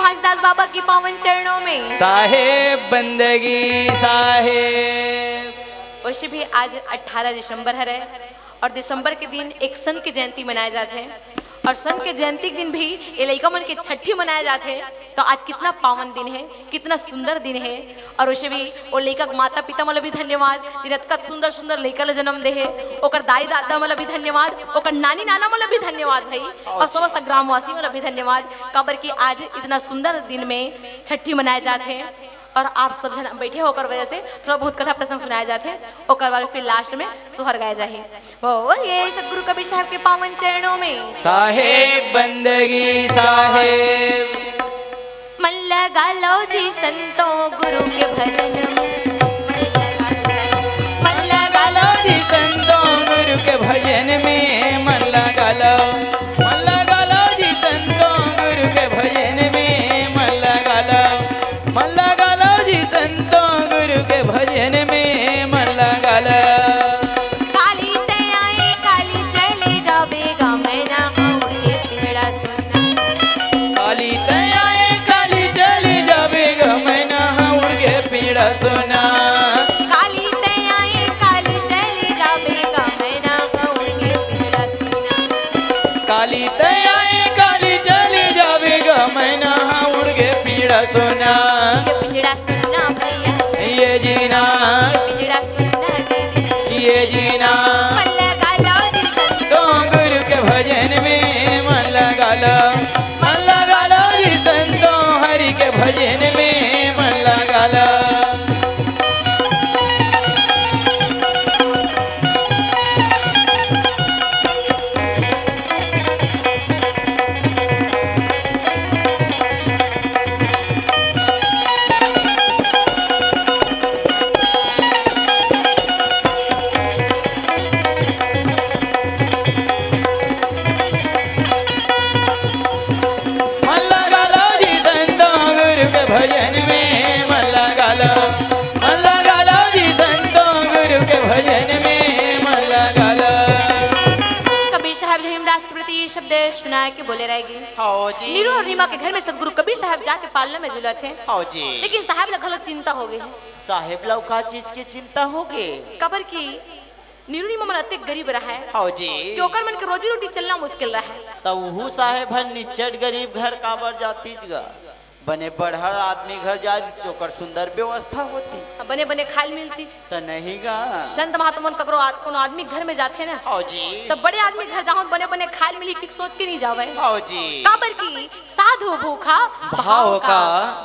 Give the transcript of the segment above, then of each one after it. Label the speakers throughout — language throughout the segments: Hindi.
Speaker 1: घासदास बाबा की पावन चरणों में
Speaker 2: साहेब बंदगी साहेब।
Speaker 1: वैसे भी आज 18 दिसंबर है और दिसंबर के दिन एक संत की जयंती मनाए जाते हैं और संत के जयंती के दिन भी ये लड़का मन की छठी मनाए जाते हैं। तो आज कितना पावन दिन है, कितना सुंदर दिन है। और वैसे भी वो लड़का माता पिता मतलब भी धन्यवाद जिनका सुंदर सुंदर लड़का ला जन्म दे है, ओकर दाई दादा मतलब भी धन्यवाद, ओकर नानी नाना मतलब भी धन्यवाद भाई, और समस्त ग्रामवासी मतलब भी धन्यवाद। काबर की आज इतना सुंदर दिन में छठी मनाए जाते हैं और आप सब जन बैठे होकर वजह से थोड़ा बहुत कथा प्रसंग सुनाए जाते हैं। और बाद फिर लास्ट में सोहर गाए जाए। बोलिए सतगुरु कबीर साहब के पावन चरणों में
Speaker 2: साहेब बंदगी साहेब।
Speaker 1: मन लगा लो जी संतों गुरु के भजन में,
Speaker 2: मन लगा लो जी संतों गुरु के भजन में, मन लगा लो, मन लगा लो जी संतों गुरु के भजन में, मन लगा लो, मन लगा लो जी संतों गुरु के भजन में, मन लगा लो।
Speaker 1: काली तैयारी काली चले जावेगा मैं ना आऊंगी तेरा सुनना,
Speaker 2: काली तैयारी काली चले जावेगा मैं ना आऊंगी पीड़ा सुना,
Speaker 1: काली तैयारी काली चले जावेगा मैं ना आऊंगी तेरा सुनना,
Speaker 2: काली तैयारी काली चले जावेगा मैं ना आऊंगी पीड़ा सुना।
Speaker 1: पिंजड़ा सुनना भैया
Speaker 2: ये जीना,
Speaker 1: पिंजड़ा सुनना दीदी,
Speaker 2: ये जीना,
Speaker 1: मन लगा लो जी
Speaker 2: संतों गुरु के भजन में, मन लगा लो, मन लगा लो जी संतों हरि के भजन में, मन लगा लो। मन लगा लो जी संतों गुरु के भजन में, मन लगा लो, मन लगा लो जी संतों गुरु के भजन में, मन लगा लो।
Speaker 1: कबीर साहब रहीमदास के प्रति ये शब्द सुना के बोले रहेगी।
Speaker 3: हाँ जी,
Speaker 1: नीरू और रीमा के घर में सतगुरु कबीर साहब जाके पालने में जुलत थे,
Speaker 3: हाँ जी।
Speaker 1: लेकिन साहब लोग गलत चिंता हो गई है।
Speaker 3: साहेब लोग का चीज की चिंता होगी।
Speaker 1: कबर की नीरू रीमा मन अत्ते गरीब रहा है,
Speaker 3: हाँ जी,
Speaker 1: टोकर मन के रोजी रोटी चलना मुश्किल रहा है।
Speaker 3: तब वो साहेब हर निचट गरीब घर काबर जाती जगह बने बढ़हर आदमी घर जा तो कर सुंदर व्यवस्था होती
Speaker 1: बने बने खाल मिलती
Speaker 3: तो नहीं गा।
Speaker 1: संत महात्मा ककरो कोनो आदमी घर में जाते ना
Speaker 3: हाँ जी,
Speaker 1: तब बड़े आदमी घर जाओ बने बने खाल मिली कि सोच के नहीं जावे।
Speaker 3: हाँ जी,
Speaker 1: काबर की साधु भूखा
Speaker 2: भाव का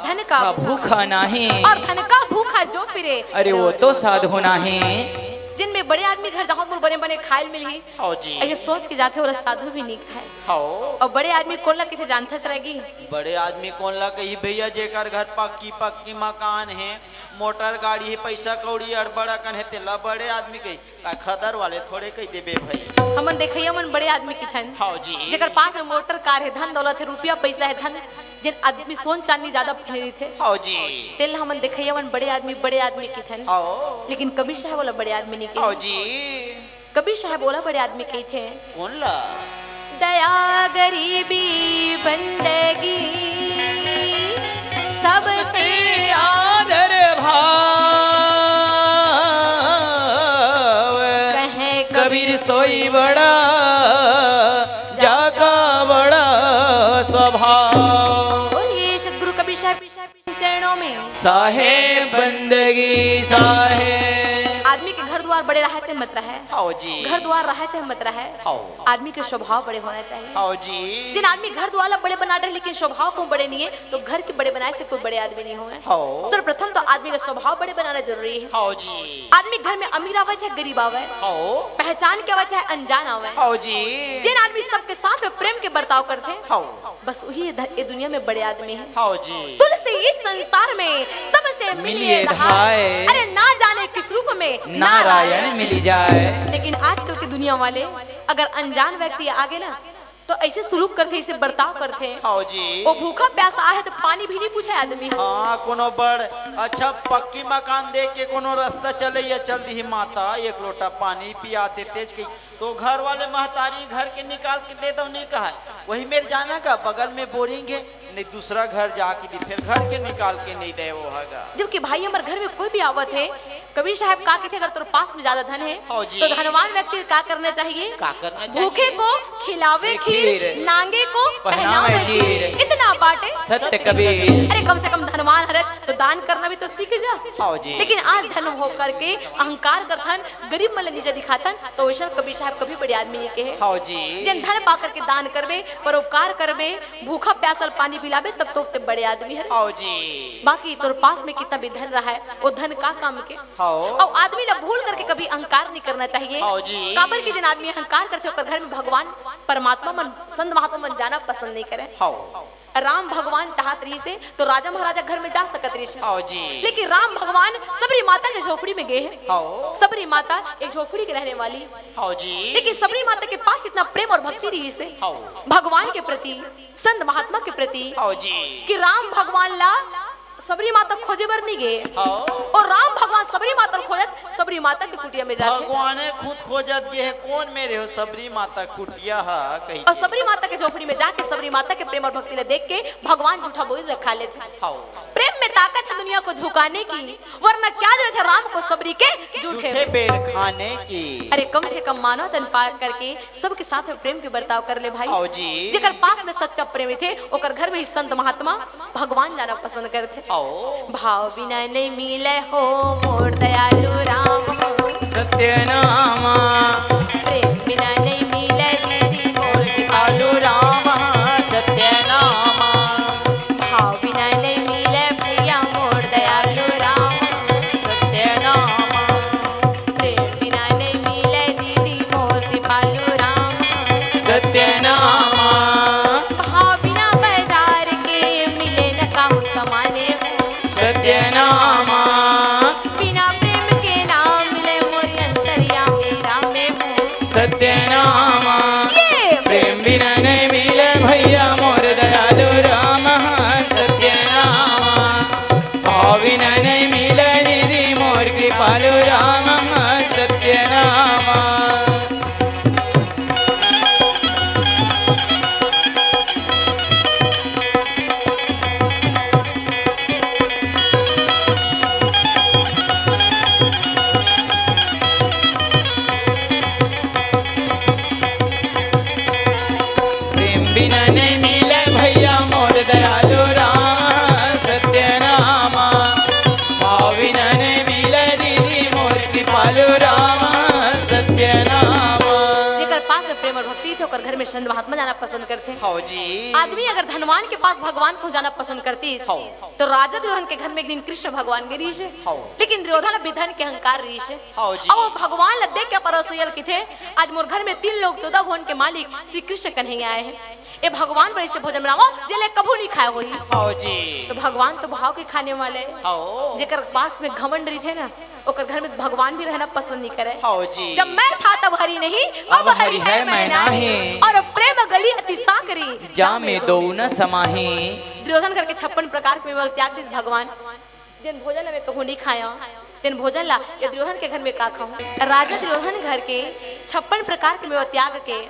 Speaker 1: धन का
Speaker 2: भूखा नहीं,
Speaker 1: और धन का भूखा जो फिरे।
Speaker 2: अरे वो तो साधु नहीं।
Speaker 1: जिनमें बड़े आदमी घर जाओ तो बने बने खाल मिली
Speaker 3: हाँ जी,
Speaker 1: ऐसे सोच के जाते और साधु भी नहीं खाए।
Speaker 3: हाँ।
Speaker 1: और बड़े आदमी कौन ला किसे जानते रहेगी।
Speaker 3: बड़े आदमी कौन ला कही भैया जेकर घर पक्की पक्की मकान है, मोटर गाड़ी है, पैसा कौड़ी अड़बड़ा कन है, तेला बड़े आदमी कही खदर वाले थोड़े कही देबे भाई।
Speaker 1: हमन देखिए हमन बड़े आदमी की धन
Speaker 3: हाँ जी,
Speaker 1: जेकर पास में मोटर कार है, धन दौलत है, रुपया पैसा है, धन जिन आदमी सोन चांदी ज्यादा पहने थे।
Speaker 3: हाँ जी,
Speaker 1: तेल हमन देखिए हमन बड़े आदमी की धन।
Speaker 3: हाँ।
Speaker 1: लेकिन कबीर साहब बोला बड़े आदमी नहीं
Speaker 3: हाँ
Speaker 1: के।
Speaker 3: जी,
Speaker 1: कबीर साहब बोला बड़े आदमी के थे।
Speaker 3: कौन ला?
Speaker 1: दया गरीबी बंदगी सबसे
Speaker 2: आदर भाव
Speaker 1: कहे
Speaker 2: कबीर सोई बड़ा जाका बड़ा स्वभाव।
Speaker 1: बोलिए सतगुरु कबीर साहब चरणों में।
Speaker 2: साहेब बंदगी साहेब।
Speaker 1: आदमी के घर द्वार बड़े रहा चाहे मत रहे,
Speaker 3: हाँ जी,
Speaker 1: घर द्वार रहा चाहे मत रहे,
Speaker 3: हाँ।
Speaker 1: आदमी के स्वभाव बड़े होना चाहिए।
Speaker 3: हाँ जी,
Speaker 1: जिन आदमी घर द्वार बड़े बना रहे लेकिन स्वभाव को बड़े नहीं है तो घर के बड़े बनाए से कोई बड़े आदमी नहीं हुए।
Speaker 3: हाँ।
Speaker 1: सर्वप्रथम तो आदमी का स्वभाव बड़े बनाना जरूरी है।
Speaker 3: हाँ जी,
Speaker 1: आदमी घर में अमीर आवे चाहे गरीब आवे,
Speaker 3: हाँ।
Speaker 1: पहचान के आवे चाहे अनजान आवे,
Speaker 3: हाँ जी,
Speaker 1: जिन आदमी सबके साथ में प्रेम के बर्ताव करते हैं
Speaker 3: हाँ।
Speaker 1: बस वही ये दुनिया में बड़े आदमी है।
Speaker 3: हाँ जी,
Speaker 1: तुलसी इस संसार में सबसे मिलिए
Speaker 2: धाय,
Speaker 1: अरे ना जाने किस रूप में
Speaker 2: नारायण मिली जाए।
Speaker 1: लेकिन आजकल की दुनिया वाले अगर अनजान व्यक्ति आगे ना तो ऐसे सुलूक करते ऐसे बर्ताव करते हैं।
Speaker 3: हाँ जी,
Speaker 1: वो भूखा प्यासा है तो पानी भी नहीं पूछे आदमी।
Speaker 3: हाँ कोनो बड़ अच्छा पक्की मकान देख के कोनो रास्ता चले या चल दी माता एक लोटा पानी पिया दे तेज की तो घर वाले महतारी घर के निकाल के दे दो नहीं कहा वही मेरे जाना का बगल में बोरिंग है नहीं दूसरा घर जाके दी फिर घर के निकाल के नहीं दे वो हगा।
Speaker 1: जबकि भाई हमारे घर में कोई भी आवत है, कबीर साहब का कहते अगर तेरे पास में ज्यादा धन है
Speaker 3: हाँ जी।
Speaker 1: तो धनवान व्यक्ति क्या करना चाहिए?
Speaker 3: क्या करना चाहिए?
Speaker 1: भूखे को खिलावे खीर, नांगे को पहनावे चीर, इतना बांटे
Speaker 2: सत्य कबीर।
Speaker 1: अरे कम से कम धनवान हरज तो दान करना भी तो सीख जा।
Speaker 3: हाँ जी।
Speaker 1: लेकिन आज धन हो करके अहंकार करथन, गरीब मन नीचे दिखाथन, तो वैसा कबीर साहब कभी बड़े आदमी नहीं कहे।
Speaker 3: हाँ जी।
Speaker 1: जन धन पा करके दान करवे, परोपकार करवे, भूखा प्यासल पानी पिलावे, तब तो बड़े आदमी है।
Speaker 3: हाँ जी।
Speaker 1: बाकी तोर पास में कितना भी धन रहा है वो धन का काम के।
Speaker 3: हाँ।
Speaker 1: और आदमी ना भूल करके कभी अहंकार नहीं करना चाहिए।
Speaker 3: हाँ जी।
Speaker 1: काबर की जन आदमी अहंकार करते होकर घर में भगवान परमात्मा मन संत महात्मा मन जाना पसंद नहीं करे।
Speaker 3: हाँ।
Speaker 1: राम भगवान चाहत रही से तो राजा महाराजा घर में जा सकत रही से।
Speaker 3: हाँ जी।
Speaker 1: लेकिन राम भगवान सबरी माता के झोपड़ी में गए हैं।
Speaker 3: हाँ।
Speaker 1: सबरी माता एक झोपड़ी के रहने वाली,
Speaker 3: हाँ जी।
Speaker 1: लेकिन सबरी माता के पास इतना प्रेम और भक्ति रही से
Speaker 3: हाँ।
Speaker 1: भगवान के प्रति, संत महात्मा के प्रति,
Speaker 3: हाँ जी।
Speaker 1: कि राम भगवान ला सबरी माता खोजे बर नहीं गए।
Speaker 3: हाँ।
Speaker 1: और राम भगवान सबरी माता खोजत सबरी माता की कुटिया में जाके।
Speaker 3: भगवान खुद खोजत ये है कौन मेरे हो सबरी माता कुटिया है कहीं।
Speaker 1: और सबरी माता के झोपड़ी में जाके सबरी माता के प्रेम और भक्ति ने देख के भगवान झूठा बोल रखा लेते।
Speaker 3: हाँ।
Speaker 1: प्रेम में ताकत है दुनिया को झुकाने की, वरना क्या जो थे राम को सबरी के
Speaker 3: झूठे बेर खाने की।
Speaker 1: अरे कम से कम मानव तन पार करके सबके साथ में प्रेम के बर्ताव कर ले भाई।
Speaker 3: हाँ जी।
Speaker 1: जेकर पास में सच्चा प्रेमी थे ओकर घर में ही संत महात्मा भगवान जाना पसंद करते।
Speaker 3: हाँ।
Speaker 1: भाव बिना नहीं मिले हो मोर दयालु राम हो,
Speaker 2: सत्य नामा
Speaker 1: प्रेम बिना नहीं मिले दीदी मोर
Speaker 3: दयालु राम सत्य नामा।
Speaker 1: भाव बिना नहीं मिले प्रिया मोर दयालु राम
Speaker 3: सत्य नामा।
Speaker 1: प्रेम बिना नहीं मिले दीदी मोर कृपालु राम
Speaker 2: सत्य नामा।
Speaker 1: भाव बिना बाजार के मिले न काहू समाने हो,
Speaker 2: सत्य नामा।
Speaker 1: बिना प्रेम के नाम मिले मोरी अंतरिया मेरा में हूँ।
Speaker 2: सत्य नामा।
Speaker 1: ये
Speaker 2: प्रेम बिना नहीं मिले भैया मोर दयालु राम सत्य नामा। भाव बिना नहीं मिले दीदी मोर कृपालु राम सत्य नामा। बिना नहीं मिले भैया मोर दयालु राम सत्य नामा। भाव बिना नहीं मिले दीदी मोर कृपालु राम सत्य नामा।
Speaker 1: जेकर पास में प्रेम और भक्ति थे ओकर घर में संत महात्मा जाना पसंद करते।
Speaker 3: हाँ जी।
Speaker 1: आदमी अगर धनवान के पास भगवान को जाना पसंद करती
Speaker 3: हाँ।
Speaker 1: तो राजा दुर्योधन के घर में एक दिन कृष्ण भगवान के रीश है।
Speaker 3: हाँ।
Speaker 1: लेकिन दुर्योधन विधन के अहंकार रीश है।
Speaker 3: हाँ जी।
Speaker 1: और वो भगवान ला देख के परोसल की थे आज मोर घर में 3 लोग 14 भुवन के मालिक श्री कृष्ण कन्हैया आए हैं। ये भगवान बड़े से भोजन बनाओ जेले कभू नहीं खाए हुई।
Speaker 3: हाँ जी।
Speaker 1: तो भगवान तो भाव के खाने वाले
Speaker 3: हाँ।
Speaker 1: जेकर पास में घमंड रही थे ना ओकर घर में भगवान भी रहना पसंद नहीं करे।
Speaker 3: हाँ जी।
Speaker 1: जब मैं था तब हरी नहीं अब हरी है मैं नहीं, और प्रेम गली अति साकरी
Speaker 2: जा में दो न समाही।
Speaker 1: दुर्योधन करके 56 प्रकार के मेवा त्याग दिस भगवान। दिन भोजन ला मैं कभू नहीं खाया, दिन भोजन ला ये दुर्योधन के घर में का खाऊं। राजा दुर्योधन घर के 56 प्रकार के मेवा त्याग के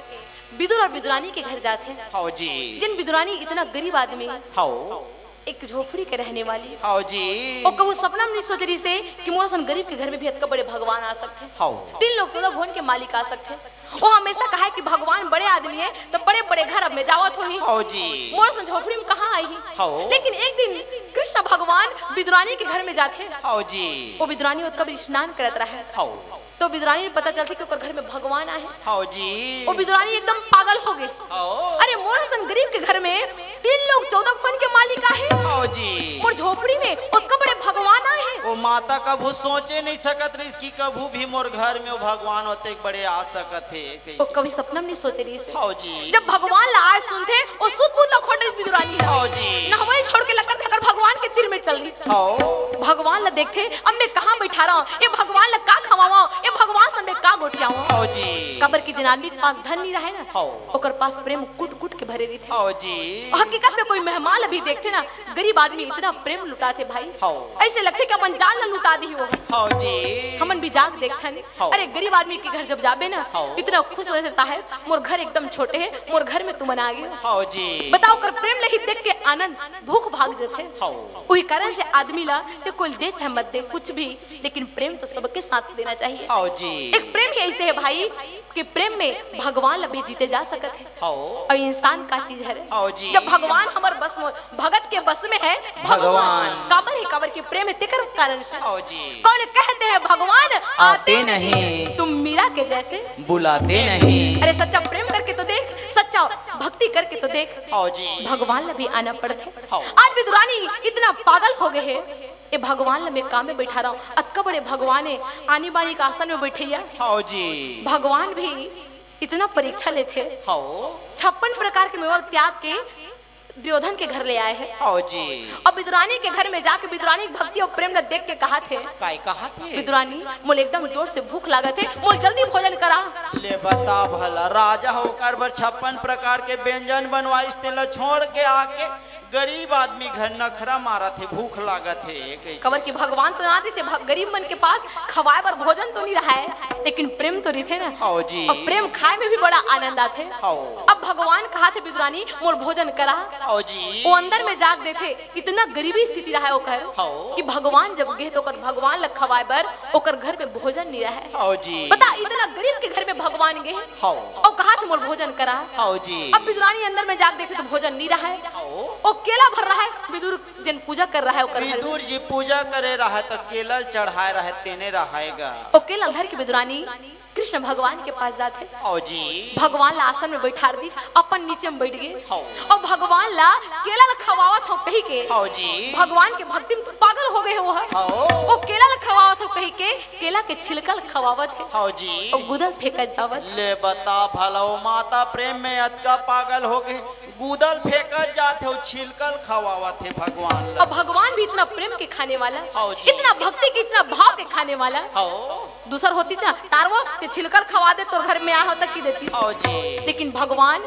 Speaker 1: विदुर और विदुरानी के घर जाते हैं।
Speaker 3: हाँ जी।
Speaker 1: जिन विदुरानी इतना गरीब आदमी
Speaker 3: हाँ।
Speaker 1: एक झोपड़ी के रहने वाली,
Speaker 3: हाँ जी।
Speaker 1: और कबू सपना में नहीं सोच रही से कि मोर सन गरीब के घर में भी इतने बड़े भगवान आ सकते हैं।
Speaker 3: हाँ।
Speaker 1: 3 लोग 14 भुवन के मालिक आ सकते हैं। वो हमेशा कहा है कि भगवान बड़े आदमी है तो बड़े बड़े घर अब में जावत हो ही।
Speaker 3: हाँ जी।
Speaker 1: मोर सन झोपड़ी में कहाँ आई ही।
Speaker 3: हाँ।
Speaker 1: लेकिन एक दिन कृष्ण भगवान विदुरानी के घर में जाते।
Speaker 3: हाँ जी।
Speaker 1: वो विदुरानी कभी स्नान करत रहे
Speaker 3: हाँ।
Speaker 1: तो विदुरानी ने पता चलती कि घर में भगवान आए।
Speaker 3: हाँ जी।
Speaker 1: वो विदुरानी एकदम पागल हो गई।
Speaker 3: हाँ।
Speaker 1: अरे मोर सन गरीब के घर में 3 लोग 14 भुवन के मालिक आए।
Speaker 3: हाँ जी।
Speaker 1: मोर झोपड़ी में उतने बड़े भगवान आए हैं।
Speaker 3: वो माता कभू सोचे नहीं सकत रही कि कभू भी मोर घर में वो भगवान होते बड़े आ सकत थे।
Speaker 1: वो कभी सपना में नहीं सोचे रही से।
Speaker 3: हाँ जी।
Speaker 1: जब भगवान ला आज सुनते वो सुध बुध खोटे विदुरानी है।
Speaker 3: हाँ जी।
Speaker 1: ना वही छोड़ के लगकर अगर भगवान के तीर में चल दी।
Speaker 3: आओ
Speaker 1: भगवान ला देखते अब मैं कहाँ बैठा रहा हूँ, ये भगवान ला का खवावा, ये भगवान से मैं का गोठियाऊं।
Speaker 3: आओ जी
Speaker 1: कबर की जनानी के पास धन नहीं रहे ना,
Speaker 3: आओ
Speaker 1: ओकर पास प्रेम कुट कुट के भरे रही थे।
Speaker 3: आओ जी
Speaker 1: हकीकत में कोई मेहमान अभी देखते ना, गरीब आदमी इतना प्रेम लुटाते भाई,
Speaker 3: आओ
Speaker 1: ऐसे लगते कि अपन जान ला लुटा दी हो।
Speaker 3: आओ जी
Speaker 1: हमन भी जाग देखता नहीं। अरे गरीब आदमी के घर जब जाबे ना, इतना खुश होए थे साहब, मोर घर एकदम छोटे है, मोर घर में तुम आ गए।
Speaker 3: आओ जी
Speaker 1: बताओ कर प्रेम लही देख के आनंद भूख भाग जाते।
Speaker 3: आओ
Speaker 1: वही कारण से आदमी ला ते कोई दे चाहे मत दे कुछ भी, लेकिन प्रेम तो सबके साथ देना चाहिए।
Speaker 3: आओ जी
Speaker 1: एक प्रेम ही ऐसे है भाई कि प्रेम में भगवान ला भी जीते जा सकते हैं।
Speaker 3: आओ
Speaker 1: और इंसान का चीज है
Speaker 3: आओ जी
Speaker 1: जब भगवान हमारे बस में, भगत के बस में है
Speaker 2: भगवान।
Speaker 1: काबर ही काबर के प्रेम है तेकर कारण से।
Speaker 3: आओ जी
Speaker 1: कौन कहते हैं भगवान
Speaker 2: आते नहीं,
Speaker 1: तुम मीरा के जैसे
Speaker 2: बुलाते नहीं।
Speaker 1: अरे सच्चा प्रेम करके तो देख, सच्चा भक्ति करके तो देख,
Speaker 3: आओ जी
Speaker 1: भगवान ला भी आना पड़ते।
Speaker 3: हाँ।
Speaker 1: आज भी दुरानी इतना पागल हो गए है, ये भगवान ला मैं काम में बैठा रहा हूँ, अतका बड़े भगवान है आनी बानी का आसन में बैठैया।
Speaker 3: आओ जी
Speaker 1: भगवान भी इतना परीक्षा लेते,
Speaker 3: आओ
Speaker 1: 56 प्रकार के मेवा त्याग के दुर्योधन के घर ले आए हैं।
Speaker 3: आओ जी
Speaker 1: और विदुरानी के घर में जाके विदुरानी की भक्ति और प्रेम न देख के कहा थे,
Speaker 3: काय कहा थे
Speaker 1: विदुरानी मोल एकदम जोर से भूख लागत है, मोल जल्दी भोजन करा।
Speaker 3: ले बता भला राजा होकर बर 56 प्रकार के व्यंजन बनवाइस तेला छोड़ के आके गरीब आदमी घर नखरा मारा थे, भूख लागत है।
Speaker 1: कबर की भगवान तो आदि से गरीब मन के पास खवाए पर भोजन तो नहीं रहा है, लेकिन प्रेम तो रही थे ना।
Speaker 3: आओ जी
Speaker 1: और प्रेम खाए में भी बड़ा आनंद आते।
Speaker 3: आओ
Speaker 1: अब भगवान कहा थे विदुरानी मोल भोजन करा।
Speaker 3: आओ जी
Speaker 1: वो अंदर में जाग देते, इतना गरीबी स्थिति रहा है ओकर
Speaker 3: आओ
Speaker 1: कि भगवान जब गए तो ओकर भगवान लग खवाए बर ओकर घर में भोजन नहीं रहा है।
Speaker 3: आओ जी
Speaker 1: बता इतना गरीब के घर में भगवान गए
Speaker 3: आओ
Speaker 1: और कहा थे मोल भोजन करा।
Speaker 3: आओ जी
Speaker 1: अब विदुरानी अंदर में जाग देखे तो भोजन नहीं रहा है,
Speaker 3: आओ
Speaker 1: वो केला भर रहा है, विदुर जन पूजा कर रहा है ओकर घर में।
Speaker 3: विदुर जी पूजा करे रहा तो केला चढ़ाए रहे तेने रहेगा।
Speaker 1: वो केला धर के विदुरानी कृष्ण भगवान के पास जाते,
Speaker 3: आओ जी
Speaker 1: भगवान ला आसन में बैठा दी, अपन नीचे में बैठ गए
Speaker 3: हाँ।
Speaker 1: और भगवान ला केला ला खवावत हो कही के।
Speaker 3: आओ जी
Speaker 1: भगवान के भक्ति में तो पागल हो गए वो है।
Speaker 3: आओ
Speaker 1: वो केला ला खवावत हो कही के, केला के छिलका ला खवावत है
Speaker 3: आओ जी
Speaker 1: और गुदल फेंकत जावत।
Speaker 3: ले बता भला वो माता प्रेम में अतका पागल हो गए, गुदल फेंकत जाते हो छिलकल खवावत है भगवान
Speaker 1: और
Speaker 3: ला।
Speaker 1: भगवान भी इतना प्रेम के खाने वाला,
Speaker 3: हाँ जी।
Speaker 1: इतना भक्ति के इतना भाव के खाने वाला।
Speaker 3: आओ
Speaker 1: दूसर होती ना तारवा ते छिलकर खवा दे तो घर में आ होता की देती।
Speaker 3: आओ जी
Speaker 1: लेकिन भगवान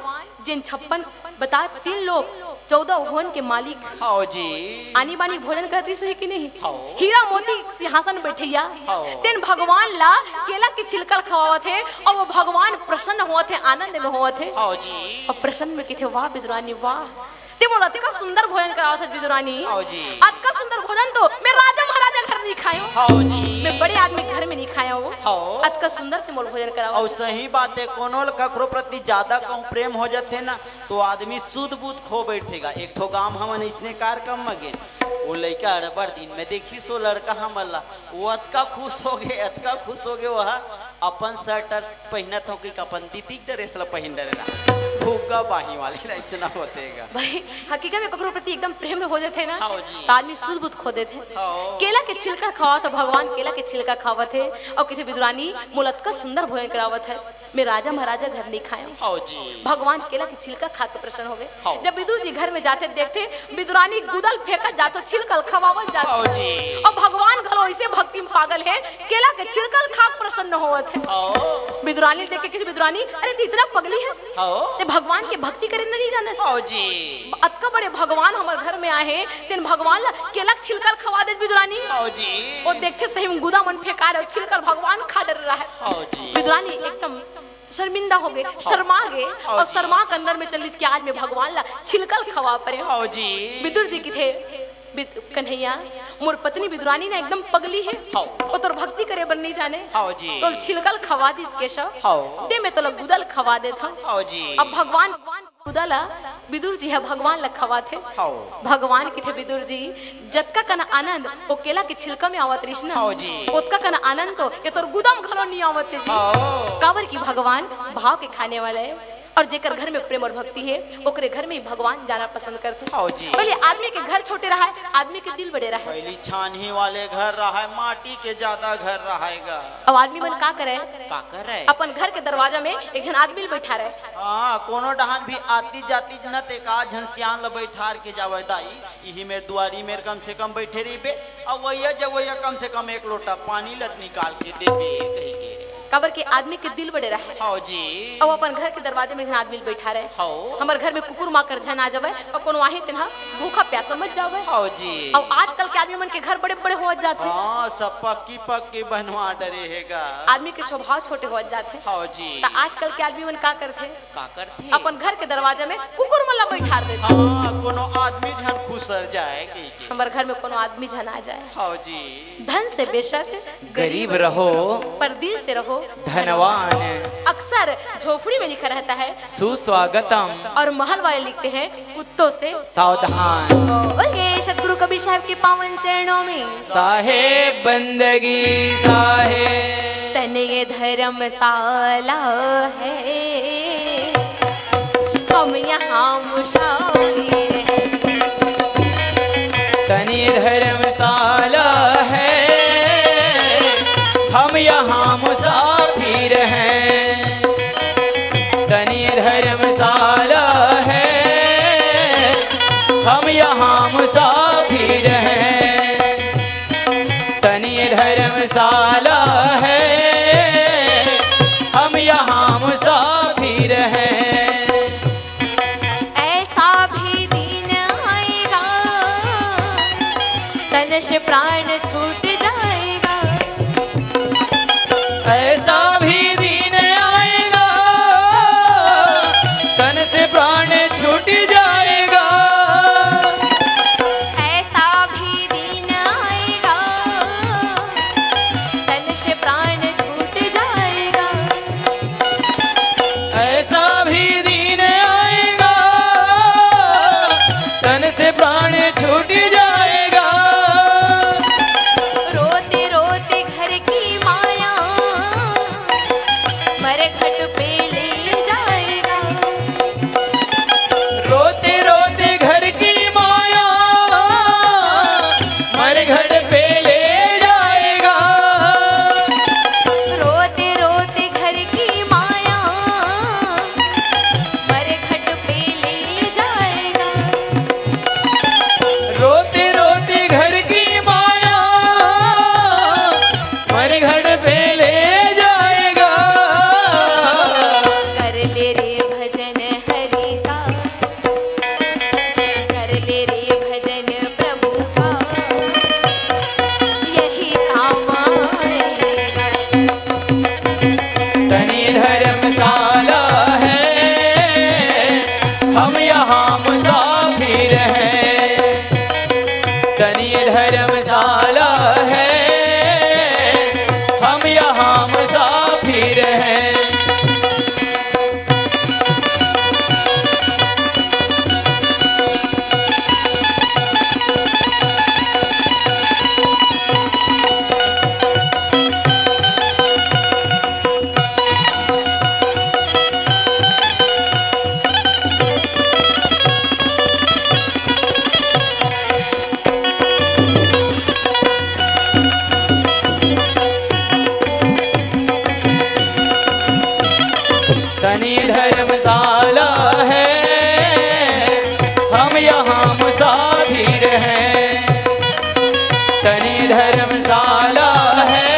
Speaker 1: जिन 56 बता 3 लोग 14 भुवन के मालिक
Speaker 3: आओ जी
Speaker 1: आनी बानी भोजन करती सो है कि नहीं।
Speaker 3: हाँ।
Speaker 1: हीरा मोती सिंहासन बैठैया,
Speaker 3: हाँ।
Speaker 1: तेन भगवान ला केला के छिलकल खवावत थे और वो भगवान प्रसन्न हुआ थे, आनंद में हुआ थे
Speaker 3: आओ जी
Speaker 1: और प्रसन्न में किथे वाह विदुरानी वाह ते बोला ते का सुंदर भोजन करावत है विदुरानी।
Speaker 3: आओ जी
Speaker 1: आज का सुंदर भोजन तो मैं राजा महाराजा घर नहीं खायो,
Speaker 3: आओ जी
Speaker 1: मैं बड़े आदमी घर में नहीं खाया हूँ।
Speaker 3: हाँ।
Speaker 1: आज का सुंदर से मोल भोजन कराओ।
Speaker 3: और सही बात है, कोनो ककरो प्रति ज्यादा कहूँ प्रेम हो जाते ना तो आदमी सुध बुध खो बैठेगा। एक ठो गाँव हमन इसने कार्यक्रम में गए, वो लड़का अड़बड़ दिन में देखी सो लड़का हमला, वो अतका खुश हो गए, अतका खुश हो गए, वह अपन शर्ट पहनत हो कि अपन दीदी ड्रेस ला पहन रहा भूगा बाही वाले ऐसे ना होतेगा
Speaker 1: भाई हकीकत में ककरो प्रति एकदम प्रेम में हो जाते ना
Speaker 3: हाँ जी।
Speaker 1: तो आदमी सुध बुध खो देते।
Speaker 3: हाँ।
Speaker 1: केला के छिलका खावा तो भगवान केला के छिलका खावत है और किसी विदुरानी मुलत का सुंदर भोजन करावत है। मैं राजा महाराजा घर नहीं खाया,
Speaker 3: आओ जी
Speaker 1: भगवान केला के छिलका खा के प्रसन्न हो गए।
Speaker 3: हाँ।
Speaker 1: जब विदुर जी घर में जाते देखते विदुरानी गुदल फेंका जातो छिलकल खवावत
Speaker 3: आओ
Speaker 1: जाते
Speaker 3: जी
Speaker 1: और भगवान घरो ऐसे भक्ति में पागल है, केला के छिलकल खा के प्रसन्न होवत है।
Speaker 3: आओ
Speaker 1: विदुरानी देख के किसी विदुरानी अरे तू इतना पगली है,
Speaker 3: आओ
Speaker 1: ते भगवान के भक्ति करे नहीं जाने
Speaker 3: आओ जी
Speaker 1: अतका बड़े भगवान हमारे घर में आए हैं, तेन भगवान ला केला छिलकर खवा दे विदुरानी।
Speaker 3: आओ जी
Speaker 1: वो देखते सही में गुदा मन फेंका रहे छिलकर भगवान खा डर रहा है।
Speaker 3: आओ जी
Speaker 1: विदुरानी एकदम शर्मिंदा हो गए, शर्मा गए और शर्मा के अंदर में चली कि आज मैं भगवान ला छिलकल खवा पड़े।
Speaker 3: आओ जी
Speaker 1: विदुर जी की थे कन्हैया मोर पत्नी विदुरानी ना एकदम पगली है, वो तोर भक्ति करे बन नहीं जाने,
Speaker 3: आओ जी
Speaker 1: तो छिलकल खवा दी केशव
Speaker 3: आओ
Speaker 1: दे मैं तो गुदल खवा देता।
Speaker 3: आओ जी
Speaker 1: अब भगवान गुदला विदुर जी है भगवान लग खवा थे।
Speaker 3: आओ
Speaker 1: भगवान के थे विदुर जी जतका कन आनंद वो केला के छिलका में आवत रही ना,
Speaker 3: हाँ जी।
Speaker 1: उतका कन आनंद तो ये तोर गुदम घरो नहीं आवत जी।
Speaker 3: आओ
Speaker 1: काबर की भगवान भाव के खाने वाले और जेकर घर में प्रेम और भक्ति है ओकरे घर में ही भगवान जाना पसंद करते।
Speaker 3: हाँ जी।
Speaker 1: पहले आदमी के घर छोटे रहा है, आदमी के दिल बड़े रहा है।
Speaker 3: पहली छानही वाले घर रहा है, माटी के ज्यादा घर रहेगा।
Speaker 1: अब आदमी मन का करे,
Speaker 3: का करे,
Speaker 1: अपन घर के दरवाजा में एक जन आदमी बैठा रहे।
Speaker 3: हाँ, कोनो डहान भी आती जाती न ते का झंसियान ल बैठार के जावे दाई, यही मेरे दुआरी मेरे कम से कम बैठे रही बे, अब वही जब वही कम से कम एक लोटा पानी लत निकाल के दे बे
Speaker 1: कबर के आदमी के दिल बड़े रहे।
Speaker 3: हाँ जी।
Speaker 1: अब अपन घर के दरवाजे में आदमी बैठा रहे।
Speaker 3: हाँ।
Speaker 1: हमारे घर में कुकुर माकर झन आ जावे और कोनो वहीं तिन्हा भूखा प्यासा मत जावे।
Speaker 3: हाँ जी।
Speaker 1: अब आजकल के आदमी मन के घर बड़े बड़े हो जाते हैं।
Speaker 3: हाँ, सब पक्की बनवा डरे हैगा।
Speaker 1: आदमी के स्वभाव छोटे हो जाते हैं।
Speaker 3: हाँ जी।
Speaker 1: तो आजकल के आदमी मन का करते, अपन घर के दरवाजे में कुकुर मल्ला बैठा देते।
Speaker 3: हाँ, कोनो आदमी झन खुसर जाए के
Speaker 1: हमारे घर में कोनो आदमी झन आ जाए।
Speaker 3: हाँ जी।
Speaker 1: धन से बेशक
Speaker 2: गरीब रहो,
Speaker 1: पर दिल से रहो
Speaker 2: धनवान।
Speaker 1: अक्सर झोपड़ी में लिखा रहता है
Speaker 2: सुस्वागतम, और
Speaker 1: महल वाले लिखते हैं कुत्तों से
Speaker 2: सावधान।
Speaker 1: बोलिए सतगुरु कबीर साहब के पावन चरणों में
Speaker 2: साहेब बंदगी साहेब,
Speaker 1: तन ये धर्मशाला है, हम यहाँ मुसाफिर हैं।
Speaker 2: तन ये धर्मशाला है, हम यहाँ मुसाफिर हैं। तन ये धर्मशाला है, हम यहाँ मुसाफिर हैं। तन ये धर्मशाला है, हम यहाँ मुसाफिर हैं।
Speaker 1: ऐसा भी दिन आएगा तन से प्राण छूट जाएगा।
Speaker 2: ऐसा भी दिन आएगा तन से प्राण छूट जाएगा।
Speaker 1: ऐसा भी दिन आएगा तन से प्राण छूट जाएगा।
Speaker 2: ऐसा भी दिन आएगा तन से प्राण छूट जाएगा।
Speaker 1: रोते रोते घर की माया मरे घट पे ले जाएगा।
Speaker 2: रोते रोते घर की माया मर घर पे ले जाएगा।
Speaker 1: रोते रोते घर की माया मरे घट पे ले जाएगा।
Speaker 2: रोते रोते घर की माया मर घर पे ले जाएगा।
Speaker 1: कर ले रे भजन हरि का, कर ले रे भजन प्रभु का, यही काम आएगा।
Speaker 2: तन ये धर्मशाला है, हम यहाँ मुसाफिर हैं। तन ये धर्मशाला है, हम यहाँ मुसाफिर हैं। तन ये धर्मशाला है, हम यहाँ मुसाफिर हैं। तन ये धर्मशाला है,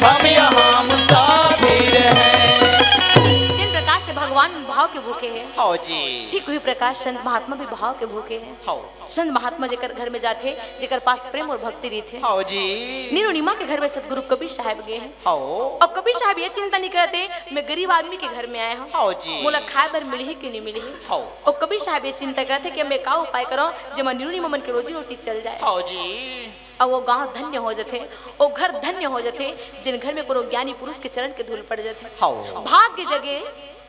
Speaker 2: हम यहाँ मुसाफिर हैं।
Speaker 1: जिन प्रकार से भगवान भाव के भूखे हैं,
Speaker 3: हाँ जी।
Speaker 1: ठीक वही प्रकार संत महात्मा भी भाव के भूखे हैं।
Speaker 3: हाँ।
Speaker 1: संत महात्मा जेकर घर में जाते, जेकर पास प्रेम और भक्ति रहते।
Speaker 3: हाँ जी।
Speaker 1: नीरू नीमा के घर में सतगुरु कबीर साहब गए हैं।
Speaker 3: हाँ।
Speaker 1: अब कबीर साहब ये चिंता नहीं करते मैं गरीब आदमी के घर में आया हूँ,
Speaker 3: हाँ जी।
Speaker 1: मोला खाए बर मिली ही कि नहीं मिली ही।
Speaker 3: हाँ।
Speaker 1: और कबीर साहब ये चिंता करते कि मैं का उपाय करो जब नीरू नीमा मन के रोजी रोटी चल जाए।
Speaker 3: हाँ जी।
Speaker 1: और वो गांव धन्य हो जाते, वो घर धन्य हो जाते जिन घर में कोनो ज्ञानी पुरुष के चरण के धूल पड़ जाते।
Speaker 3: हाँ।
Speaker 1: भाग्य जगे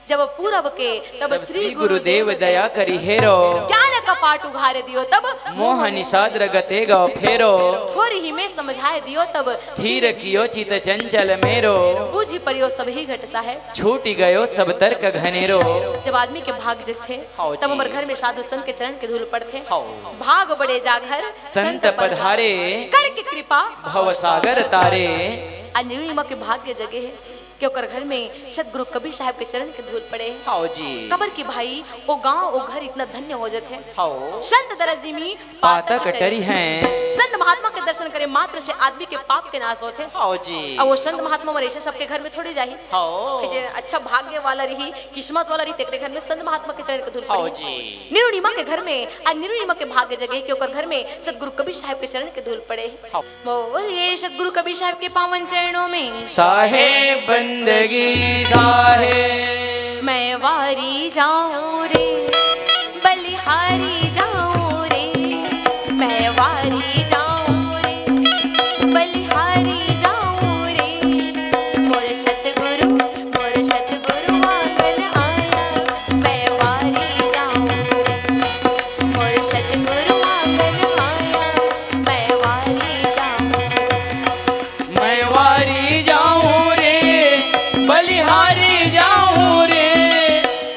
Speaker 1: जब पूरब के तब
Speaker 2: श्री गुरुदेव दया करी हेरो,
Speaker 1: ज्ञान कपाट उघारे दियो तब
Speaker 2: मोह निषाद रगते गो फेरो,
Speaker 1: थोड़ी ही में समझाए दियो तब
Speaker 2: धीर कियो चित चंचल मेरो,
Speaker 1: बूझी परियो सब ही घटसा है,
Speaker 2: छूटी गयो सब तर्क घनेरो।
Speaker 1: जब आदमी के भाग जगथे
Speaker 3: हाँ
Speaker 1: तब
Speaker 3: जी।
Speaker 1: हमारे घर में साधु संत के चरण के धूल पड़ते,
Speaker 3: हाँ।
Speaker 1: भाग बड़े जागर
Speaker 2: संत पधारे,
Speaker 1: कर के कृपा
Speaker 2: भव सागर तारे।
Speaker 1: अनिर्णिमा के भाग्य जगे है कि ओकर घर में सतगुरु कबीर साहब के चरण के धूल पड़े।
Speaker 3: हाँ जी।
Speaker 1: कबर की भाई वो गांव वो घर इतना धन्य हो जाते हैं।
Speaker 3: हाँ।
Speaker 1: संत दरजी में
Speaker 2: पातक टरी हैं,
Speaker 1: संत महात्मा के दर्शन करे मात्र से आदमी के पाप के नाश होते।
Speaker 3: हाँ जी।
Speaker 1: अब वो संत महात्मा मरेशे सबके घर में थोड़ी जाही।
Speaker 3: हाँ।
Speaker 1: जे अच्छा भाग्य वाला रही, किस्मत वाला रही, तेरे घर में संत महात्मा के चरण के धूल
Speaker 3: हाँ
Speaker 1: पड़ी।
Speaker 3: जी।
Speaker 1: निरुणिमा के घर में आज निरुणिमा के भाग्य जगह कि ओकर घर में सतगुरु कबीर साहब के चरण के धूल पड़े।
Speaker 3: हाँ।
Speaker 1: बोलिए सतगुरु कबीर साहब के पावन चरणों में
Speaker 2: साहे बंदगी साहे,
Speaker 1: मैं वारी जाऊं रे, बलिहारी जाऊं रे, मैं वारी जाऊं रे, बलिहारी जाऊं रे, मोर सतगुरु आंगन आया, मैं वारी जाऊं रे, मोर सतगुरु आंगन आया, मैं वारी जाऊं,
Speaker 2: मैं वारी जाऊं रे, बलिहारी जाऊं रे,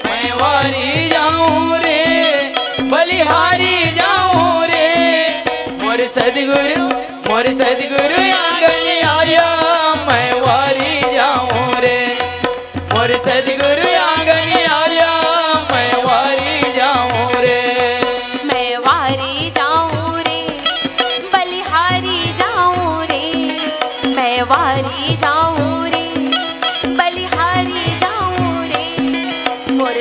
Speaker 2: मैं वारी जाऊं रे, बलिहारी जाऊं रे, मोर सदगुरु आंगन आया, मैं वारी जाऊं रे, मोर सदगुरु आंगन आया, मैं वारी जाऊं रे।
Speaker 1: मैं वारी जाऊं रे, बलिहारी जाऊं रे, मैं वारी जाऊं रे, बलिहारी जाऊं रे, मोर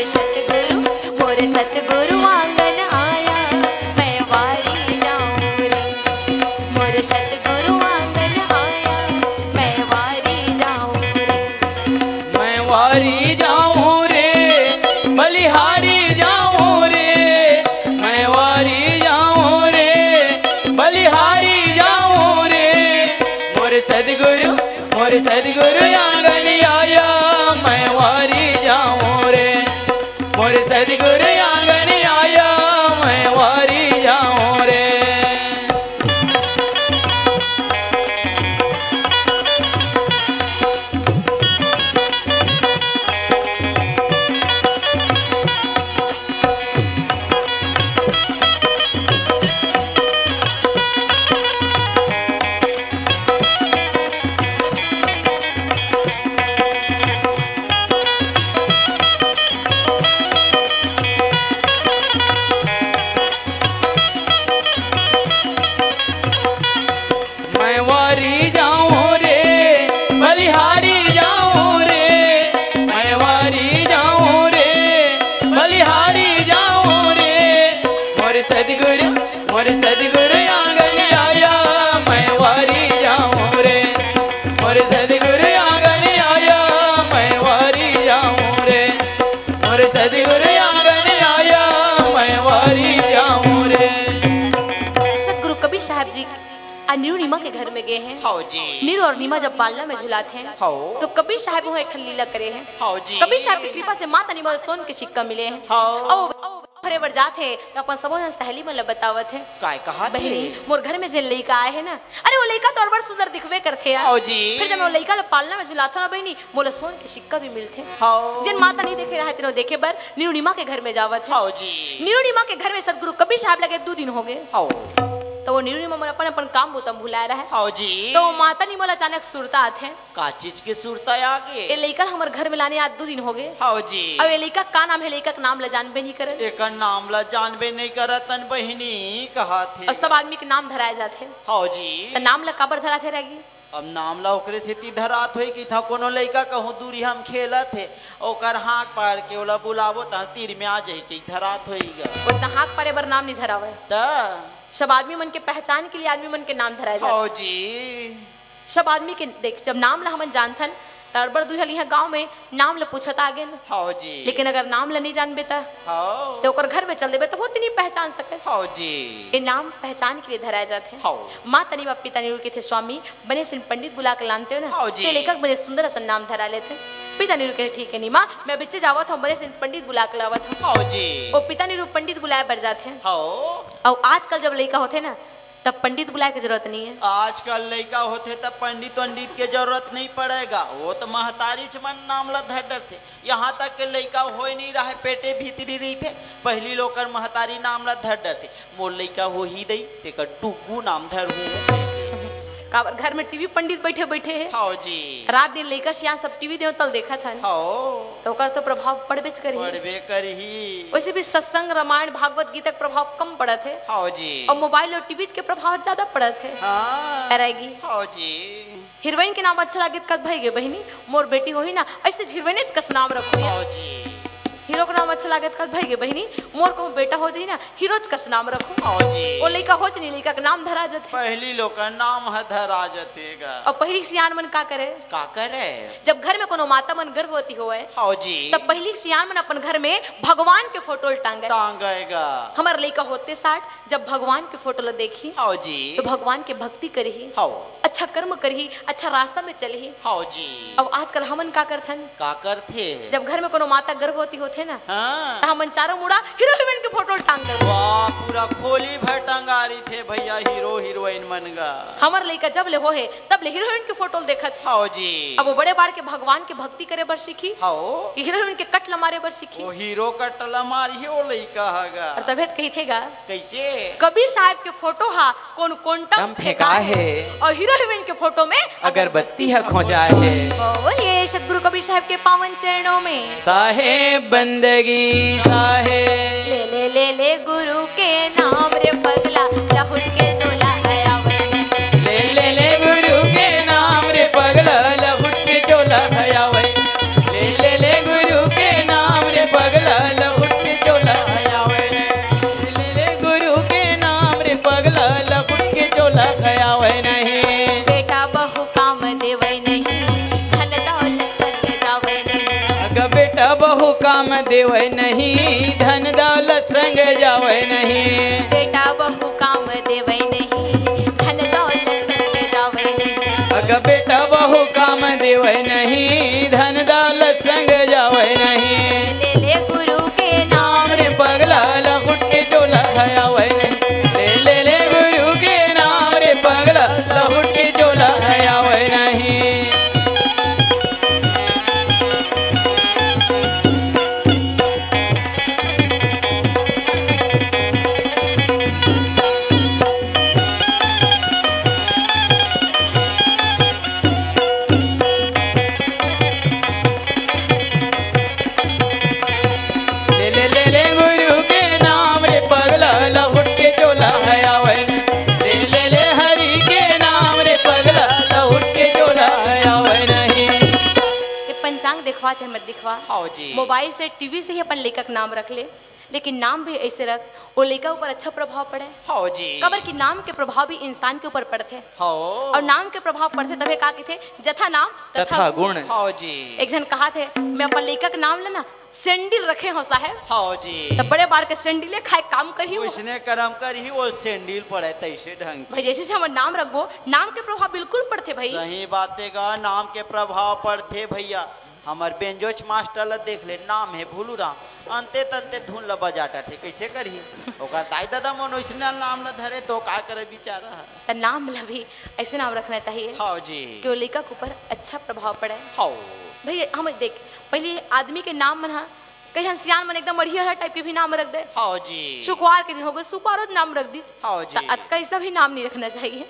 Speaker 1: सतगुरु आंगन आया, मैं वारी जाऊं रे, मोर सतगुरु आंगन आया, मैं वारी जाऊं रे,
Speaker 2: मैं वारी जाऊं रे, बलिहारी जाऊं रे, मैं वारी जाऊं रे, बलिहारी जाऊं रे, मोर सदगुरु आंगन आया, मैं वारी जाऊं रे, मोर सदगुरु आंगन आया, मैं वारी जाऊं रे। मैं वारी जाऊं रे, बलिहारी जाऊं रे, मैं वारी जाऊं रे, बलिहारी जाऊं रे, मोर सदगुरु आंगन आया, मैं वारी जाऊं रे, मोर सदगुरु आंगन आया, मैं वारी जाऊं रे, मोर सदगुरु आंगन आया, मैं वारी जाऊं रे।
Speaker 1: सतगुरु कबीर साहब जी निरुणिमा के घर में गए हैं।
Speaker 3: हाँ जी।
Speaker 1: नीरू और नीमा जब बालना में झुलाते हैं
Speaker 3: हाँ।
Speaker 1: तो कबीर साहब वहाँ एक लीला करे हैं।
Speaker 3: हाँ जी।
Speaker 1: कबीर साहब की कृपा से माता नीमा सोन के सिक्का मिले हैं।
Speaker 3: हाँ।
Speaker 1: और भरे बढ़ जाते तो अपन सब सहेली में बतावत है
Speaker 3: काय कहा थे?
Speaker 1: बहनी मोर घर में जे लड़का आए है ना, अरे वो लड़का तो और बड़ सुंदर दिखवे करते यार।
Speaker 3: हाँ जी।
Speaker 1: फिर जब वो लड़का पालना में झुलाता ना बहनी मोला सोन के सिक्का भी मिलते।
Speaker 3: हाँ।
Speaker 1: जिन माता नहीं देखे रहे थे देखे बर निरुणिमा के घर में जावत है।
Speaker 3: हाँ जी।
Speaker 1: निरुणिमा के घर में सतगुरु कबीर साहब लगे 2 दिन हो गए।
Speaker 3: हाँ।
Speaker 1: तो वो निरुणिमा मन अपन काम बोतम भुला रहा है।
Speaker 3: हाँ जी।
Speaker 1: तो माता निमल अचानक सुरता आते हैं।
Speaker 3: का चीज के सुरता आगे?
Speaker 1: ये लड़का हमारे घर में लाने आज 2 दिन हो गए।
Speaker 3: हाँ जी।
Speaker 1: अब ये लड़का का नाम है? लड़का का नाम ला जानबे नहीं करे।
Speaker 3: एक नाम ला जानबे नहीं करतन बहिनी कहा थे।
Speaker 1: और सब आदमी के नाम धराए जाते।
Speaker 3: हाँ जी।
Speaker 1: तो नाम ला काबर धराते रहेगी?
Speaker 3: अब नाम ला ओकरे से ती धरात होई कि था कोनो लइका कहूं दूरी हम खेला थे ओकर हाक पार के ओला बुलावो ता तीर में आ जाई कि धरात होईगा।
Speaker 1: उसने हाक पारे बर नाम नहीं धरावे।
Speaker 3: त
Speaker 1: सब आदमी मन के पहचान के लिए आदमी मन के नाम धराए जाते।
Speaker 3: हाँ जी।
Speaker 1: सब आदमी के देख जब नाम ला हमन जानथन तड़बड़ दुहल यहाँ गाँव में नाम ले पूछत आगे न।
Speaker 3: हाँ जी।
Speaker 1: लेकिन अगर नाम ले नहीं जानबे तो
Speaker 3: हाँ
Speaker 1: तो ओकर घर में चल देबे तो वो नहीं पहचान सके।
Speaker 3: हाँ जी।
Speaker 1: ये नाम पहचान के लिए धराए जाते हैं।
Speaker 3: हाँ।
Speaker 1: माँ तनी बाप पिता निरू के थे स्वामी बने सिंह पंडित बुला के लानते हो ना।
Speaker 3: हाँ जी।
Speaker 1: ते लेखक बड़े सुंदर सा नाम धरा लेते हैं। पिता निरू के ठीक है नहीं माँ मैं बच्चे जावत हूँ बने सिंह पंडित बुला के लावत हूँ।
Speaker 3: हाँ जी।
Speaker 1: वो पिता निरू पंडित बुलाए बढ़ जाते हैं।
Speaker 3: हाँ।
Speaker 1: और आजकल जब लड़का होते ना तब पंडित बुलाए की जरूरत नहीं है।
Speaker 3: आजकल लड़का होते तब पंडित वंडित के जरूरत नहीं पड़ेगा, वो तो महतारी मन नाम ला धर थे। यहाँ तक के लड़का हो नहीं रहा है, पेटे भीतरी रही थे पहली लोग महतारी नाम ला धर थे। मोर लड़का हो ही दई ते का डुगू नाम धर हूँ।
Speaker 1: घर में टीवी पंडित बैठे बैठे है।
Speaker 3: हाँ जी।
Speaker 1: रात दिन लेकर यहाँ सब टीवी दे तल देखा था
Speaker 3: हाँ।
Speaker 1: तो ओकर तो प्रभाव पड़बेच करी।
Speaker 3: पड़बे करही।
Speaker 1: वैसे भी सत्संग रामायण भागवत गीता का प्रभाव कम पड़त है।
Speaker 3: हाँ जी।
Speaker 1: और मोबाइल और टीवी के प्रभाव ज्यादा पड़त है।
Speaker 3: हाँ।
Speaker 1: रहेगी।
Speaker 3: हाँ जी।
Speaker 1: हीरोइन के नाम अच्छा लगे कद भाई गे बहनी मोर बेटी हो ही ना ऐसे हीरोइन कस नाम रखो।
Speaker 3: हाँ जी।
Speaker 1: हीरो का नाम अच्छा लगे कद भाई गे बहनी मोर को बेटा हो जाई ना हीरोज कस नाम रखो।
Speaker 3: हाँ जी।
Speaker 1: ओ लइका हो नहीं लइका का नाम धरा जाते।
Speaker 3: पहली लोग का नाम है धरा जतेगा।
Speaker 1: और पहली सियान मन का करे जब घर में कोनो माता मन गर्भवती होए।
Speaker 3: हाँ जी।
Speaker 1: तब पहली सियान मन अपन घर में भगवान के फोटो
Speaker 3: टांगेगा।
Speaker 1: हमार लइका होते 60 जब भगवान के फोटो ला देखी।
Speaker 3: हाँ जी।
Speaker 1: तो भगवान के भक्ति करही।
Speaker 3: हाँ।
Speaker 1: अच्छा कर्म करही अच्छा रास्ता में चलही।
Speaker 3: हाँ जी।
Speaker 1: अब आजकल हमन का करथन
Speaker 3: का करथे
Speaker 1: जब घर में कोनो माता गर्भवती होते ना।
Speaker 3: हाँ।
Speaker 1: तो हमन चारों मुड़ा हीरो हीरोइन के फोटो टांग दे।
Speaker 3: वाह पूरा खोली भर टंगारी थे भैया हीरो हीरोइन मन गा।
Speaker 1: हमर लइका जब ले होए तब ले हीरो हीरोइन के फोटो देखत।
Speaker 3: हाँ जी।
Speaker 1: अब वो बड़े बार के भगवान के भक्ति करे बर सीखी।
Speaker 3: हाँ।
Speaker 1: हीरो हीरोइन के कटला मारे बर सीखी।
Speaker 3: वो हीरो कटला मारी वो लइका हगा।
Speaker 1: और तबेत कही थेगा
Speaker 3: कैसे
Speaker 1: कबीर साहब के फोटो हा कौन कोंटम
Speaker 2: फेंका है
Speaker 1: और हीरो हीरोइन के फोटो में
Speaker 2: अगरबत्ती है खोजा है।
Speaker 1: बोलिए सतगुरु कबीर साहब के पावन चरणों में
Speaker 2: साहेब बंदगी साहेब
Speaker 1: ले ले ले ले गुरु के नाम रे पगला लहुट के चोला आया
Speaker 2: ले ले ले गुरु के नाम रे पगला लहुट के चोला आया वै। ले ले ले गुरु के नाम रे पगला लहुट के चोला आया वै। ले ले गुरु के नाम रे पगला लहुट के चोला आया वै। नहीं
Speaker 1: बेटा बहु काम देवै नहीं धन दौलत संग जावै नहीं।
Speaker 2: अगर बेटा बहु काम देवै नहीं धन दौलत संग जावै नहीं।
Speaker 1: बेटा बहु काम देवै नहीं धन दौलत संग जावै नहीं।
Speaker 2: अगर बेटा बहु काम देवै नहीं धन दौलत संग जावै नहीं।
Speaker 1: ले ले गुरु के नाम
Speaker 2: नाम रे पगला लहुट के चोला आया नहीं। ले ले ले गुरु के नाम रे पगला लहुट के चोला आया नहीं। ले ले ले ले गुरु के नाम रे पगला लहुट के चोला आया नहीं। ले ले ले हरि के नाम रे पगला लहुट के चोला आया नहीं।
Speaker 1: ये पंचांग दिखवा चाहे मत दिखवा
Speaker 3: हाँ जी।
Speaker 1: मोबाइल से टीवी से ही अपन लेखा का नाम रख ले लेकिन नाम भी ऐसे रख वो लेखा ऊपर अच्छा प्रभाव पड़े।
Speaker 3: हाँ जी।
Speaker 1: कबर की नाम के प्रभाव भी इंसान के ऊपर पड़ते
Speaker 3: हाँ।
Speaker 1: और नाम के प्रभाव पड़ते तभी का थे जथा नाम
Speaker 2: तथा गुण।
Speaker 3: हाँ जी।
Speaker 1: एक जन कहा थे मैं अपन लेखा का नाम लेना सेंडिल रखे हो साहेब।
Speaker 3: हाँ जी।
Speaker 1: तब बड़े बार के सेंडिले खाए काम करी वो
Speaker 3: उसने कर्म कर ही वो सेंडिल पड़े तैसे ढंग
Speaker 1: भाई जैसे हम नाम रखबो नाम के प्रभाव बिल्कुल पड़ते भाई।
Speaker 3: सही बातें का नाम के प्रभाव पड़ते भैया। हमार बेंजोच मास्टर ला देख ले नाम है भूलू राम अंते तंते धुन ला बजाता थे कैसे करी ओकर दाई दादा मन उसने नाम ला धरे तो का करे बेचारा।
Speaker 1: तो नाम ला भी ऐसे नाम रखना चाहिए
Speaker 3: हाँ जी।
Speaker 1: कि वो लेखा के ऊपर अच्छा प्रभाव पड़े।
Speaker 3: हाँ।
Speaker 1: भाई हम देख पहले आदमी के नाम मन हा कहीं हंसियान मन एकदम बढ़िया टाइप के भी नाम रख दे।
Speaker 3: हाँ जी।
Speaker 1: शुक्रवार के दिन हो गए शुक्रवार नाम रख दीजिए।
Speaker 3: हाँ जी।
Speaker 1: तो ऐसा भी नाम नहीं रखना चाहिए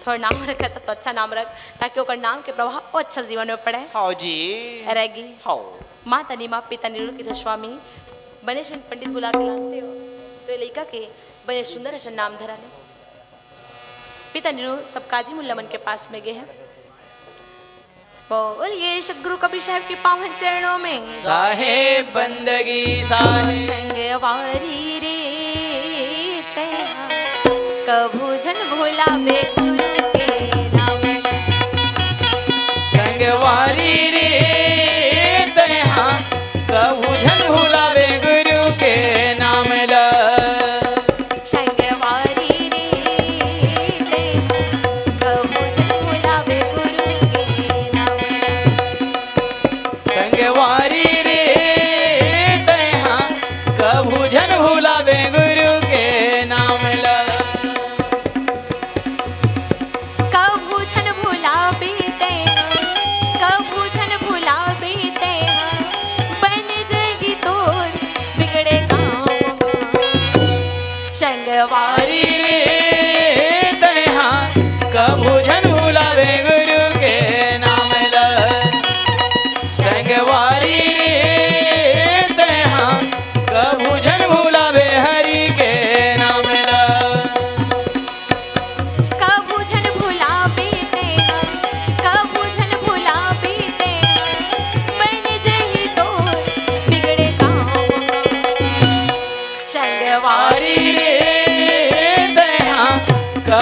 Speaker 1: थोड़ा नाम रखा तो अच्छा नाम रख ताकि ओकर नाम के प्रभाव वो अच्छा जीवन में पड़े।
Speaker 3: हाँ जी।
Speaker 1: रहेगी।
Speaker 3: हाँ।
Speaker 1: माँ तनी माँ पिता निरुल स्वामी बने पंडित बुला के लाते हो तो ये लड़का के बने सुंदर ऐसा नाम धरा ले। पिता निरुल सब काजी मुल्लामन के पास में गए हैं। बोलिए सतगुरु कबीर साहब के पावन चरणों में
Speaker 2: साहेब बंदगी साहेब
Speaker 1: संगवारी रे कभू जन भुलावे गुरु के नाम।
Speaker 2: संगवारी रे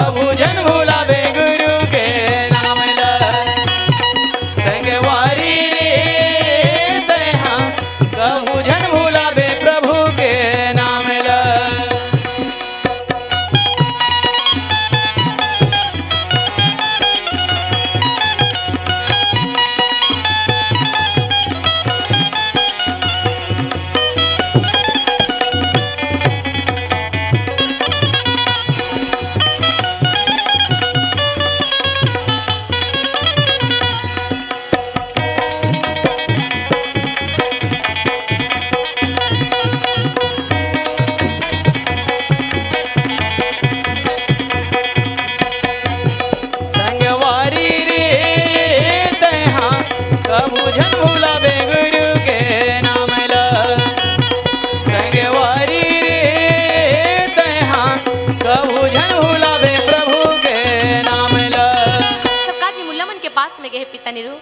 Speaker 2: कबू जन भुलावे गुरु के नाम ला संगवारी रे तैहा कबू जन भुलावे प्रभु के नाम ला
Speaker 1: पिता निरु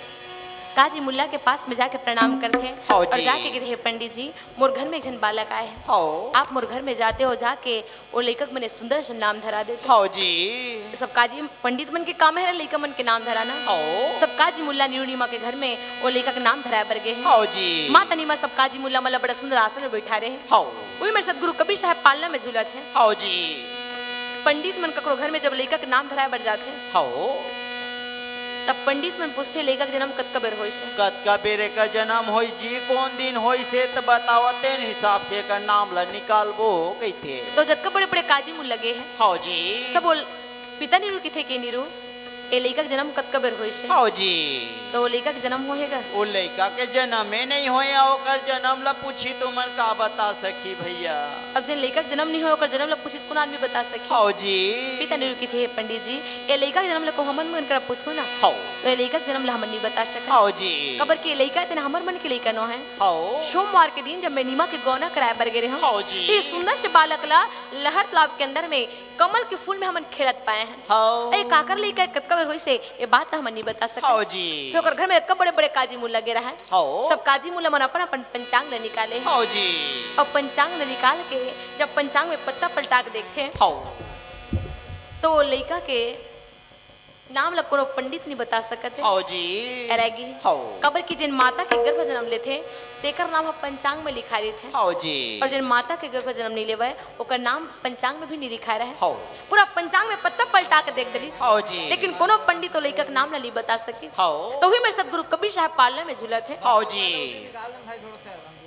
Speaker 1: काजी मुल्ला के पास में जाके प्रणाम करते हैं और जाके कहते हैं पंडित जी मोर घर में एक जन बालक आए हैं आप मोर घर में जाते हो जाके वो लेखक मने सुंदर से नाम धरा देते
Speaker 3: हाँ जी
Speaker 1: सब काजी पंडित मन के काम है लेखक मन के नाम धराना सब काजी मुल्ला निरुणिमा के घर में वो लेखक नाम धराए बर गए हैं माँ तनीमा सब काजी मुल्ला मतलब बड़ा सुंदर आसन में बैठा रहे हैं वही मेरे सदगुरु कबीर साहब पालना में झूलत है पंडित मन ककरो घर में जब लेखक नाम धराए बर जाते हैं तब पंडित मन पूछते लेखक जन्म कतका बेर होई से
Speaker 3: कतका बेरे का जन्म होई जी कौन दिन होई से त बतावते हिसाब से का नाम ला निकालबो कहते
Speaker 1: तो जतका बड़े बड़े काजी मुल लगे हैं
Speaker 3: हाँ जी
Speaker 1: सब बोल पिता निरु की थे के निरु ए लेखक जन्म कतका बेर होई से
Speaker 3: हाँ जी
Speaker 1: तो वो लेखक जन्म होएगा
Speaker 3: वो लड़का के जन्म में नहीं होया ओकर जन्म ला पूछी तुमन का बता सकी भैया
Speaker 1: अब जन लेखक जन्म नहीं हो ओकर जन्म ला पूछी कौन आदमी बता सकी
Speaker 3: हाँ जी
Speaker 1: पिता निरु की थे पंडित जी ए लेखक जन्म ला को हमन मन कर पूछो ना
Speaker 3: हाँ
Speaker 1: तो ए लेखक जन्म ला हमन नहीं बता सके
Speaker 3: हाँ जी
Speaker 1: कबर के लेखक तेन हमर मन के लेखक नो है
Speaker 3: हाँ
Speaker 1: सोमवार के दिन जब मैं नीमा के गौना कराए बर गए
Speaker 3: हाँ जी
Speaker 1: ये सुंदर से बालक ला लहर तालाब के अंदर में कमल के फूल में हमन खेलत पाए हैं
Speaker 3: हाँ
Speaker 1: ए काकर लेकर कतका बेर होई से ये बात हम नहीं बता सके
Speaker 3: हाँ जी
Speaker 1: फिर ओकर घर में इतना बड़े बड़े काजी मुल्ला लगे रहा है
Speaker 3: हाँ
Speaker 1: सब काजी मुल्ला मन अपन अपन पंचांग ले निकाले हैं
Speaker 3: हाँ जी
Speaker 1: और पंचांग ले निकाल के जब पंचांग में पत्ता पलटा के देखते हैं
Speaker 3: हाँ
Speaker 1: तो लड़का के नाम ला कोनो पंडित नहीं बता सकते
Speaker 3: हाँ जी
Speaker 1: अरेगी
Speaker 3: हाँ
Speaker 1: कबर की जिन माता के गर्भ जन्म लेते तेकर नाम हम पंचांग में लिखा रहे थे
Speaker 3: हाँ जी
Speaker 1: और जिन माता के गर्भ जन्म नहीं लेवे ओकर नाम पंचांग में भी नहीं लिखा रहे
Speaker 3: हाँ
Speaker 1: पूरा पंचांग में पत्ता पलटा के देख दली
Speaker 3: हाँ जी
Speaker 1: लेकिन कोनो पंडित तो लड़का के नाम ला नहीं बता सके
Speaker 3: हाँ
Speaker 1: तो ही मेरे सदगुरु कबीर साहब पालने में झूलत है
Speaker 3: हाँ जी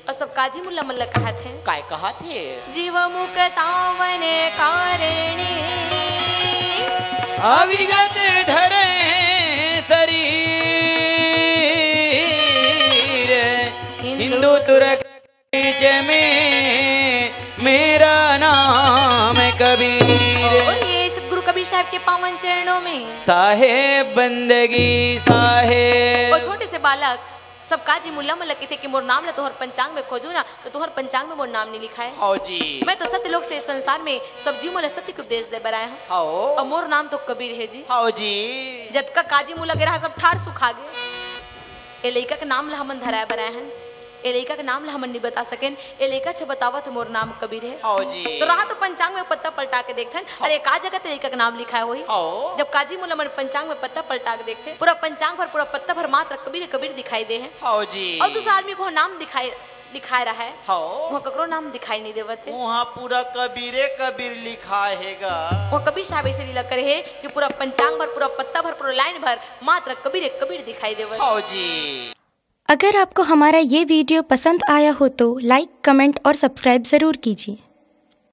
Speaker 1: और सब काजी मुल्ला मल्ला कहा थे
Speaker 3: काय कहा थे
Speaker 1: जीव मुक्तावन कारणी
Speaker 2: अविगत धरे शरीर हिंदू तुरक बीच में मेरा नाम कबीर
Speaker 1: और ये सदगुरु कबीर साहब के पावन चरणों में
Speaker 2: साहेब बंदगी साहेब
Speaker 1: वो छोटे से बालक सब काजी मुल्ला मल्ला के थे कि मोर नाम ला तोहर पंचांग में खोजू ना तो तोहर पंचांग में मोर नाम नहीं लिखा है
Speaker 3: हाँ जी
Speaker 1: मैं तो सत्य लोग से संसार में सब्जी मोला सत्य के उपदेश दे बराए हूँ
Speaker 3: हाँ
Speaker 1: और मोर नाम तो कबीर है जी
Speaker 3: हाँ जी
Speaker 1: जतका काजी मुल्ला गिरा सब ठाड़ सुखा गए ए लड़का के नाम ला हमन धराए बनाए हैं ए लड़का के नाम ला हमन नहीं बता सकें ए लड़का से बतावत मोर नाम कबीर है
Speaker 3: हाँ जी
Speaker 1: तो रहा तो पंचांग में पत्ता पलटा के देखते अरे का जगह ते लड़का का नाम लिखा है वही
Speaker 3: हाँ
Speaker 1: जब काजी मुल्ला मन पंचांग में पत्ता पलटा के देखते पूरा पंचांग भर पूरा पत्ता भर मात्र कबीर कबीर दिखाई दे है
Speaker 3: हाँ जी
Speaker 1: और दूसरा आदमी को नाम दिखाई रहा है
Speaker 3: हाँ
Speaker 1: वो ककरो नाम दिखाई नहीं देवते
Speaker 3: वहाँ पूरा कबीरे कबीर लिखा हैगा
Speaker 1: वो कबीर साहब ऐसे लीला करे है कि पूरा पंचांग भर पूरा पत्ता भर पूरा लाइन भर मात्र कबीर कबीर दिखाई देवते
Speaker 3: हाँ जी
Speaker 4: अगर आपको हमारा ये वीडियो पसंद आया हो तो लाइक, कमेंट और सब्सक्राइब ज़रूर कीजिए।